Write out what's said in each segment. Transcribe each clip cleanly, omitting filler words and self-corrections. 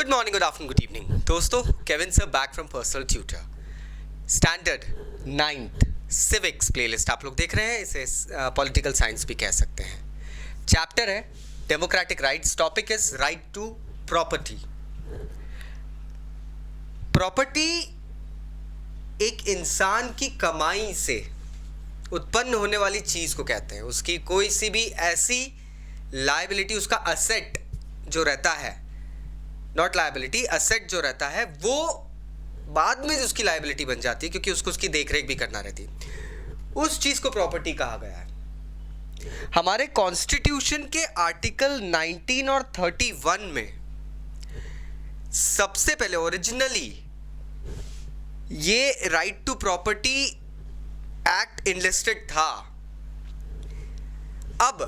Good morning, good afternoon, good evening दोस्तों। Kevin sir back from personal tutor. Standard 9th civics playlist आप लोग देख रहे हैं। इसे पॉलिटिकल साइंस भी कह सकते हैं। चैप्टर है democratic rights. Topic is right to property. Property एक इंसान की कमाई से उत्पन्न होने वाली चीज को कहते हैं। उसकी कोई सी भी ऐसी लायबिलिटी, उसका असेट जो रहता है, नॉट लायबिलिटी, असेट जो रहता है वो बाद में उसकी लायबिलिटी बन जाती है क्योंकि उसको उसकी देखरेख भी करना रहती है। उस चीज को प्रॉपर्टी कहा गया है। हमारे कॉन्स्टिट्यूशन के आर्टिकल 19 और 31 में सबसे पहले ओरिजिनली ये right to property act enlisted था। अब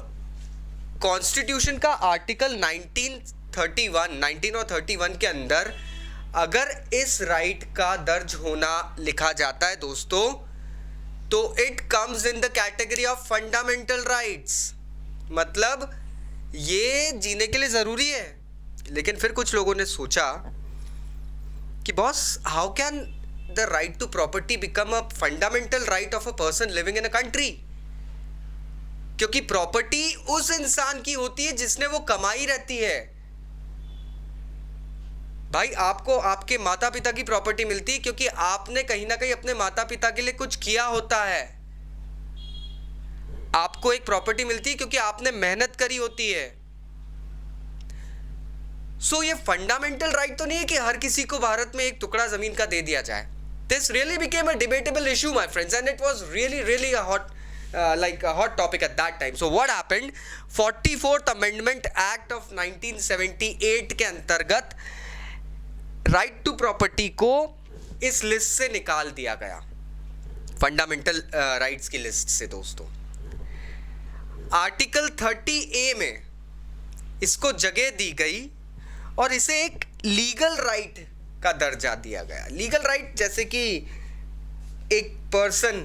कॉन्स्टिट्यूशन का आर्टिकल 19 और 31 के अंदर अगर इस राइट का दर्ज होना लिखा जाता है दोस्तों, तो it comes in the category of fundamental rights. मतलब ये जीने के लिए जरूरी है। लेकिन फिर कुछ लोगों ने सोचा कि boss, how can the right to property become a fundamental right of a person living in a country? क्योंकि प्रॉपर्टी उस इंसान की होती है जिसने वो कमाई रहती है। भाई, आपको आपके माता पिता की प्रॉपर्टी मिलती है क्योंकि आपने कहीं ना कहीं अपने माता पिता के लिए कुछ किया होता है। आपको एक प्रॉपर्टी मिलती है क्योंकि आपने मेहनत करी होती है। सो ये फंडामेंटल राइट तो नहीं है कि हर किसी को भारत में एक टुकड़ा जमीन का दे दिया जाए। This really became a debatable issue my friends, and it was really a hot topic at that time. So what happened? 44th Amendment Act of 1978 के अंतर्गत राइट टू प्रॉपर्टी को इस लिस्ट से निकाल दिया गया, फंडामेंटल राइट्स की list से दोस्तों। आर्टिकल 30A में इसको जगह दी गई और इसे एक लीगल राइट का दर्जा दिया गया। लीगल राइट जैसे कि एक पर्सन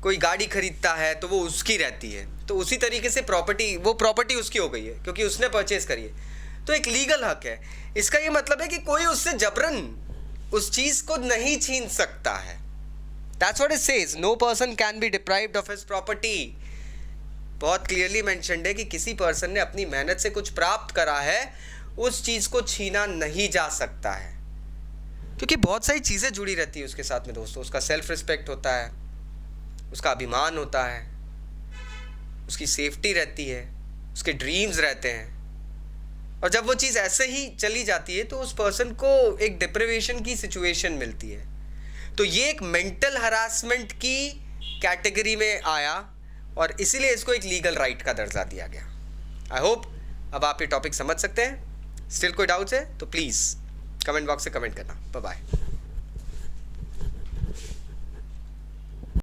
कोई गाड़ी खरीदता है तो वो उसकी रहती है, तो उसी तरीके से प्रॉपर्टी उसकी हो गई है क्योंकि उसने परचेज करी है, तो एक लीगल हक है। इसका ये मतलब है कि कोई उससे जबरन उस चीज को नहीं छीन सकता है। That's what it says. No person can be deprived of his property. बहुत क्लियरली मेंशन्ड है कि किसी पर्सन ने अपनी मेहनत से कुछ प्राप्त करा है, उस चीज को छीना नहीं जा सकता है। क्योंकि बहुत सारी चीजें जुड़ी रहती है उसके साथ में दोस्तों। उसका सेल्फ रिस्पेक्ट होता है, उसका अभिमान होता है, उसकी सेफ्टी रहती है, उसके ड्रीम्स रहते हैं। और जब वो चीज़ ऐसे ही चली जाती है तो उस पर्सन को एक डिप्रिवेशन की सिचुएशन मिलती है। तो ये एक मेंटल हरासमेंट की कैटेगरी में आया और इसीलिए इसको एक लीगल राइट का दर्जा दिया गया। आई होप अब आप ये टॉपिक समझ सकते हैं। स्टिल कोई डाउट्स है तो प्लीज़ कमेंट बॉक्स से कमेंट करना। Bye bye.